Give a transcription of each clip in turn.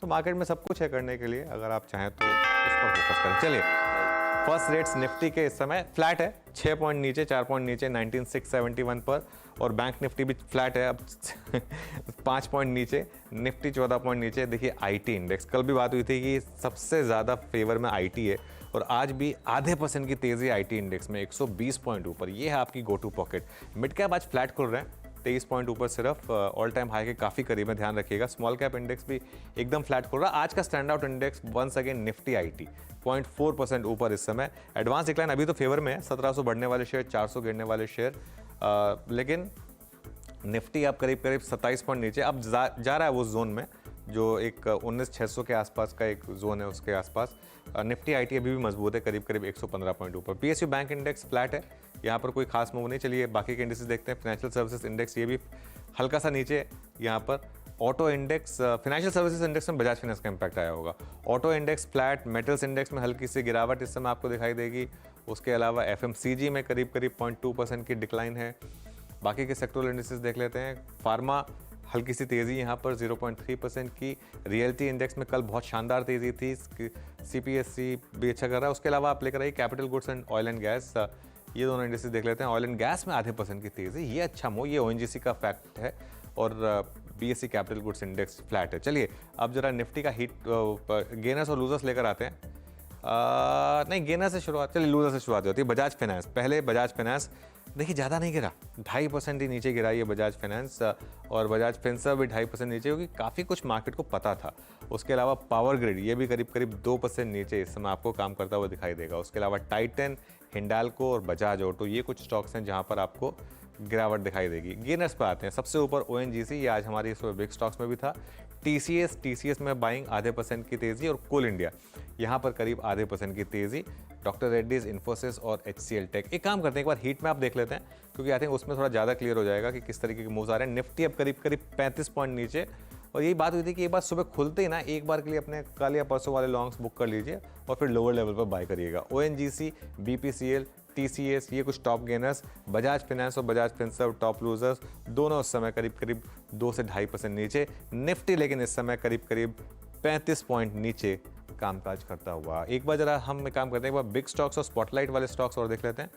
तो मार्केट में सब कुछ है करने के लिए, अगर आप चाहें तो उस पर फोकस करें। चलिए, फर्स्ट रेट्स निफ्टी के इस समय फ्लैट है, 6 पॉइंट नीचे, 4 पॉइंट नीचे 19671 पर, और बैंक निफ्टी भी फ्लैट है अब 5 पॉइंट नीचे, निफ्टी 14 पॉइंट नीचे। देखिए आईटी इंडेक्स, कल भी बात हुई थी कि सबसे ज़्यादा फेवर में आईटी है, और आज भी आधे % की तेज़ी आईटी इंडेक्स में, 120 पॉइंट ऊपर। ये है आपकी go to pocket. Mid cap आज फ्लैट खुल रहे हैं, 23 पॉइंट ऊपर, सिर्फ ऑल टाइम हाई के काफ़ी करीब है, ध्यान रखिएगा। स्मॉल कैप इंडेक्स भी एकदम फ्लैट खुल रहा है। आज का stand out index once again Nifty IT 0.4% ऊपर इस समय। एडवांस डिक्लाइन अभी तो फेवर में है, 1700 बढ़ने वाले शेयर, 400 गिरने वाले शेयर, लेकिन निफ्टी अब करीब करीब 27 पॉइंट नीचे अब जा रहा है वो जोन में, जो एक 19,600 के आसपास का एक जोन है, उसके आसपास। निफ्टी आईटी अभी भी मजबूत है, करीब करीब 115 पॉइंट ऊपर। पीएसयू बैंक इंडेक्स फ्लैट है, यहाँ पर कोई खास मूव नहीं। चलिए बाकी के इंडेक्सेस देखते हैं। फाइनेंशियल सर्विसेज इंडेक्स ये भी हल्का सा नीचे यहाँ पर। Auto index, financial services index में बजाज फाइनेंस का इंपैक्ट आया होगा। Auto index flat, metals index में हल्की सी गिरावट इस समय आपको दिखाई देगी। उसके अलावा एफएमसीजी में करीब करीब 0.2% की डिक्लाइन है। बाकी के सेक्टोरल इंडेक्सेस देख लेते हैं। फार्मा हल्की सी तेज़ी यहाँ पर 0.3% की। रियल्टी इंडेक्स में कल बहुत शानदार तेज़ी थी, सीपीएससी भी अच्छा कर रहा है। उसके अलावा आप लेकर आइए capital goods and oil and gas, ये दोनों इंडेक्सेस देख लेते हैं। ऑयल एंड गैस में आधे % की तेज़ी, ये अच्छा मूव, ये ओएनजीसी का फैक्ट है। और BSc capital goods index flat है। चलिए अब जरा निफ्टी का हिट गेनर्स और लूजर्स लेकर आते हैं। नहीं, गेनर से शुरुआत, चलिए लूजर से शुरुआत होती है। बजाज फाइनेंस, पहले बजाज फाइनेंस देखिए ज़्यादा नहीं गिरा, 2.5% ही नीचे गिरा ये बजाज फाइनेंस, और बजाज फिनसर्व भी 2.5% नीचे, क्योंकि काफ़ी कुछ मार्केट को पता था। उसके अलावा पावर ग्रिड ये भी करीब करीब 2% नीचे इस समय आपको काम करता हुआ दिखाई देगा। उसके अलावा टाइटन, हिंडाल्को और बजाज ऑटो, ये कुछ स्टॉक्स हैं जहाँ पर आपको गिरावट दिखाई देगी। गेनर्स पर आते हैं। सबसे ऊपर ओएनजीसी, ये आज हमारी इस बिग स्टॉक्स में भी था। टीसीएस में बाइंग आधे % की तेज़ी, और कोल इंडिया यहाँ पर करीब आधे % की तेज़ी। डॉक्टर रेड्डीज, इन्फोसिस और एचसीएल टेक। एक काम करते हैं, एक बार हीट मैप देख लेते हैं, क्योंकि आई थिंक उसमें थोड़ा ज़्यादा क्लियर हो जाएगा कि किस तरीके के मूव्स आ रहे हैं। निफ्टी अब करीब करीब 35 पॉइंट नीचे, और यही बात हुई थी कि एक बार सुबह खुलते ही ना एक बार के लिए अपने कल या परसों वाले लॉन्ग्स बुक कर लीजिए और फिर लोअर लेवल पर बाय करिएगा। ओएनजीसी, बीपीसीएल, टीसीएस ये कुछ टॉप गेनर्स। बजाज फाइनेंस और बजाज फिनसर्व टॉप लूजर्स, दोनों उस समय करीब करीब 2 से 2.5% नीचे। निफ्टी लेकिन इस समय करीब करीब 35 पॉइंट नीचे कामकाज करता हुआ। एक बार जरा हम काम करते हैं, एक बार बिग स्टॉक्स और स्पॉटलाइट वाले स्टॉक्स और देख लेते हैं।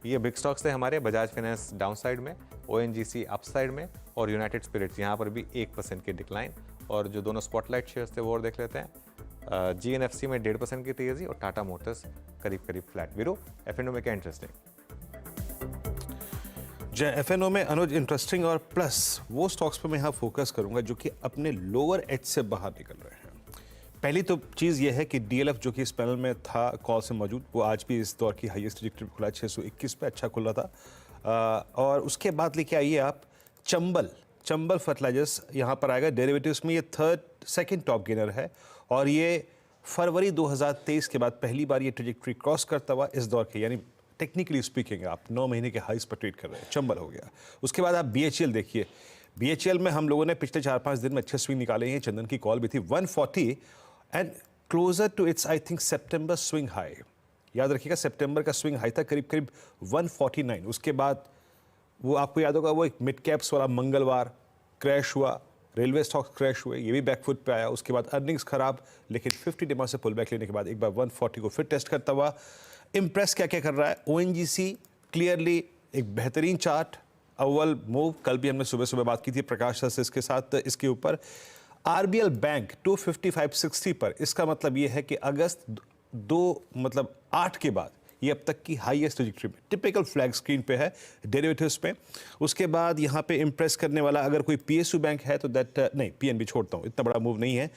ये बिग स्टॉक्स थे हमारे, बजाज फाइनेंस डाउन साइड में, ओएनजीसी अप साइड में, और यूनाइटेड स्पिरिट्स यहाँ पर भी 1% की डिक्लाइन। और जो दोनों स्पॉटलाइट शेयर्स थे वो और देख लेते हैं। जीएनएफसी में 1.5% की तेज़ी, और टाटा मोटर्स करीब करीब फ्लैट। वीरू, एफएनओ में क्या इंटरेस्टिंग? जय, एफएनओ में अनुज इंटरेस्टिंग और प्लस वो स्टॉक्स पर मैं यहाँ फोकस करूंगा जो कि अपने लोअर एज से बाहर निकल रहे हैं। पहली तो चीज़ ये है कि डीएलएफ जो कि इस पैनल में था कॉल से मौजूद, वो आज भी इस दौर की हाईएस्ट ट्रैजेक्टरी खुला, 621 पे अच्छा खुला था। और उसके बाद लेके आइए आप चंबल फर्टिलाइजर्स यहाँ पर आएगा डेरिवेटिव्स में। ये सेकंड टॉप गेनर है, और ये फरवरी 2023 के बाद पहली बार ये ट्रैजेक्टरी क्रॉस करता हुआ इस दौर के, यानी टेक्निकली स्पीकिंग आप 9 महीने के हाईस पर ट्रेड कर रहे हैं। चंबल हो गया। उसके बाद आप बीएचईएल देखिए। बीएचईएल में हम लोगों ने पिछले 4-5 दिन में अच्छे स्विंग निकाले हैं। चंदन की कॉल भी थी 140 and closer to its I think सितंबर स्विंग हाई। याद रखिएगा सितंबर का स्विंग हाई था करीब करीब 149। उसके बाद वो आपको याद होगा वो एक मिड कैप्स वाला मंगलवार क्रैश हुआ, रेलवे स्टॉक्स क्रैश हुए, ये भी बैकफुट पे आया। उसके बाद अर्निंग्स खराब, लेकिन 50 डिमा से पुल बैक लेने के बाद एक बार 140 को फिर टेस्ट करता हुआ। इम्प्रेस क्या क्या कर रहा है? ओएनजीसी क्लियरली एक बेहतरीन चार्ट, अव्वल मूव। कल भी हमने सुबह सुबह बात की थी प्रकाश सर इसके साथ इसके ऊपर। आरबीएल बैंक 255.60 पर, इसका मतलब ये है कि अगस्त 8 के बाद ये अब तक की हाईएस्ट ट्रैजेक्टरी में, टिपिकल फ्लैग स्क्रीन पे है डेरिवेटिव्स पे। उसके बाद यहाँ पे इंप्रेस करने वाला अगर कोई पीएसयू बैंक है तो दैट नहीं, पीएनबी छोड़ता हूँ, इतना बड़ा मूव नहीं है।